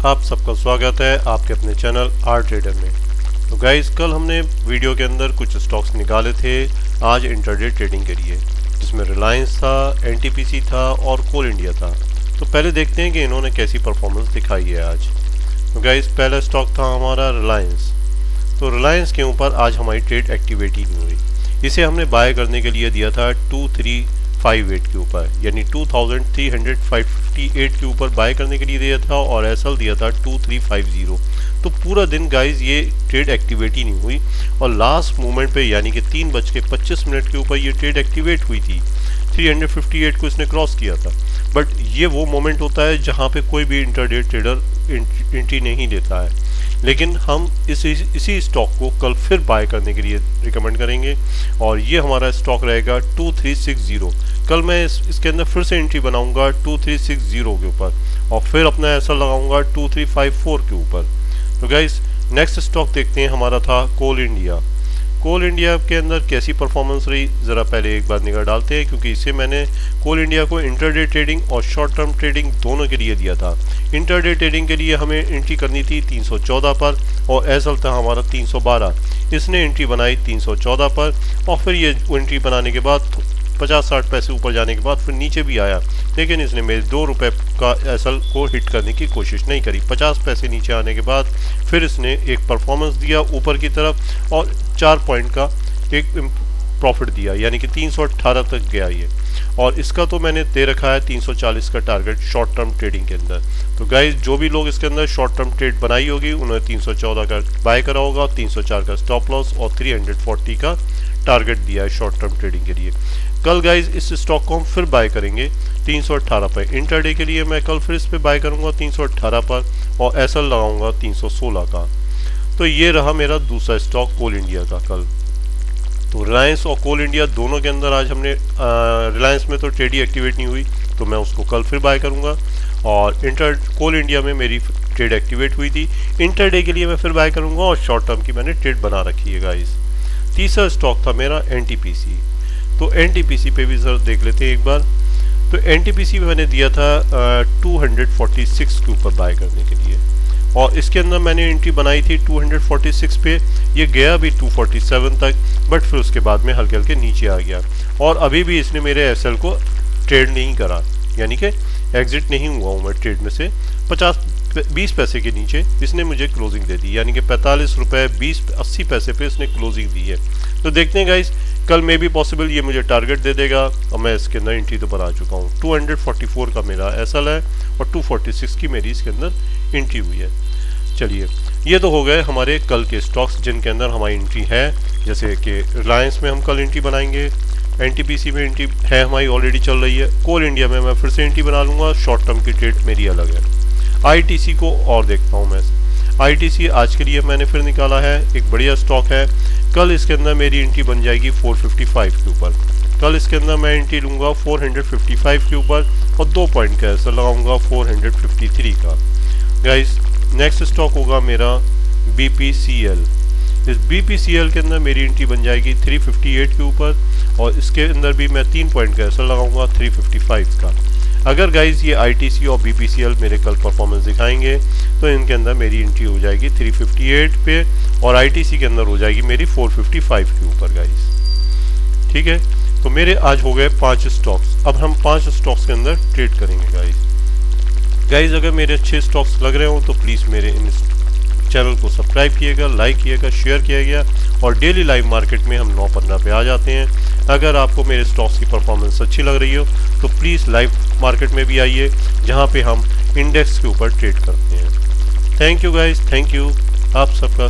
आप सबका स्वागत है आपके अपने चैनल आर ट्रेडर में। तो गाइस, कल हमने वीडियो के अंदर कुछ स्टॉक्स निकाले थे आज इंट्राडे ट्रेडिंग के लिए, जिसमें रिलायंस था, एनटीपीसी था और कोल इंडिया था। तो पहले देखते हैं कि इन्होंने कैसी परफॉर्मेंस दिखाई है आज। तो गाइस, पहला स्टॉक था हमारा रिलायंस। तो रिलायंस के ऊपर आज हमारी ट्रेड एक्टिवेट ही नहीं हुई। इसे हमने बाय करने के लिए दिया था 2358 के ऊपर, यानी 2358 के ऊपर बाय करने के लिए दिया था और एसएल दिया था 2350। तो पूरा दिन गाइज ये ट्रेड एक्टिवेट ही नहीं हुई और लास्ट मोमेंट पे यानी कि 3:25 के ऊपर ये ट्रेड एक्टिवेट हुई थी। 358 को इसने क्रॉस किया था, बट ये वो मोमेंट होता है जहाँ पे कोई भी इंटरडे ट्रेडर एंट्री नहीं लेता है। लेकिन हम इसी स्टॉक को कल फिर बाय करने के लिए रिकमेंड करेंगे और ये हमारा स्टॉक रहेगा 2360। कल मैं इसके अंदर फिर से एंट्री बनाऊंगा 2360 के ऊपर और फिर अपना ऐसा लगाऊंगा 2354 के ऊपर। तो गाइस, नेक्स्ट स्टॉक देखते हैं, हमारा था कोल इंडिया। कोल इंडिया के अंदर कैसी परफॉर्मेंस रही ज़रा पहले एक बार निगाह डालते हैं, क्योंकि इसे मैंने कोल इंडिया को इंटरडे ट्रेडिंग और शॉर्ट टर्म ट्रेडिंग दोनों के लिए दिया था। इंटरडे ट्रेडिंग के लिए हमें एंट्री करनी थी 314 पर और एसएल था हमारा 312। इसने एंट्री बनाई 314 पर और फिर ये एंट्री बनाने के बाद 50-60 पैसे ऊपर जाने के बाद फिर नीचे भी आया, लेकिन इसने मेरे 2 रुपये का एसएल को हिट करने की कोशिश नहीं करी। 50 पैसे नीचे आने के बाद फिर इसने एक परफॉर्मेंस दिया ऊपर की तरफ और 4 पॉइंट का एक प्रॉफिट दिया, यानी कि 318 तक गया ये। और इसका तो मैंने दे रखा है 340 का टारगेट शॉर्ट टर्म ट्रेडिंग के अंदर। तो गाइस, जो भी लोग इसके अंदर शॉर्ट टर्म ट्रेड बनाई होगी उन्होंने 314 का बाय करा होगा, 304 का स्टॉप लॉस और 340 का टारगेट दिया है शॉर्ट टर्म ट्रेडिंग के लिए। कल गाइज इस स्टॉक को हम फिर बाय करेंगे 318 पर। इंटरडे के लिए मैं कल फिर इस पे बाय करूंगा 318 पर और एसएल लगाऊंगा 316 का। तो ये रहा मेरा दूसरा स्टॉक कोल इंडिया का कल। तो रिलायंस और कोल इंडिया दोनों के अंदर आज हमने रिलायंस में तो ट्रेड ही एक्टिवेट नहीं हुई, तो मैं उसको कल फिर बाय करूंगा और कोल इंडिया में मेरी ट्रेड एक्टिवेट हुई थी। इंटरडे के लिए मैं फिर बाय करूंगा और शॉर्ट टर्म की मैंने ट्रेड बना रखी है गाइज। तीसरा स्टॉक था मेरा एनटीपीसी। तो एनटीपीसी पे भी सर देख लेते हैं एक बार। तो एनटीपीसी में मैंने दिया था 246 के ऊपर बाय करने के लिए और इसके अंदर मैंने एंट्री बनाई थी 246 पे। ये गया भी 247 तक, बट फिर उसके बाद में हल्के हल्के नीचे आ गया और अभी भी इसने मेरे एसएल को ट्रेड नहीं करा, यानी कि एग्जिट नहीं हुआ हूँ मैं ट्रेड में से। 20 पैसे के नीचे इसने मुझे क्लोजिंग दे दी, यानी कि 45 रुपये 80 पैसे पे इसने क्लोजिंग दी है। तो देखते हैं गाइस, कल में भी पॉसिबल ये मुझे टारगेट दे देगा और मैं इसके अंदर एंट्री तो बना चुका हूँ। 244 का मेरा एसएल है और 246 की मेरी इसके अंदर एंट्री हुई है। चलिए, ये तो हो गए हमारे कल के स्टॉक्स जिनके अंदर हमारी एंट्री है। जैसे कि रिलायंस में हम कल एंट्री बनाएंगे, एनटीपीसी में एंट्री है हमारी ऑलरेडी चल रही है, कोल इंडिया में मैं फिर से एंट्री बना लूँगा, शॉर्ट टर्म की ट्रेड मेरी अलग है। आईटीसी को और देखता हूँ मैं। आईटीसी आज के लिए मैंने फिर निकाला है, एक बढ़िया स्टॉक है। कल इसके अंदर मेरी एंट्री बन जाएगी 455 के ऊपर। कल इसके अंदर मैं एंट्री लूँगा 455 के ऊपर और 2 पॉइंट का ऐसा लगाऊंगा 453 का। गाइस, नेक्स्ट स्टॉक होगा मेरा बीपीसीएल। इस बीपीसीएल के अंदर मेरी एंट्री बन जाएगी 358 के ऊपर और इसके अंदर भी मैं 3 पॉइंट का ऐसा लगाऊंगा 355 का। अगर गाइज ये आईटीसी और बीपीसीएल मेरे कल परफॉर्मेंस दिखाएंगे तो इनके अंदर मेरी एंट्री हो जाएगी 358 पे और आईटीसी के अंदर हो जाएगी मेरी 455 के ऊपर गाइज। ठीक है, तो मेरे आज हो गए 5 स्टॉक्स। अब हम 5 स्टॉक्स के अंदर ट्रेड करेंगे गाइज। अगर मेरे अच्छे स्टॉक्स लग रहे हो तो प्लीज़ मेरे इन चैनल को सब्सक्राइब किएगा, लाइक किएगा, शेयर किएगा और डेली लाइव मार्केट में हम 9-15 पे आ जाते हैं। अगर आपको मेरे स्टॉक्स की परफॉर्मेंस अच्छी लग रही हो तो प्लीज़ लाइव मार्केट में भी आइए, जहां पे हम इंडेक्स के ऊपर ट्रेड करते हैं। Thank you guys, thank you आप सबका।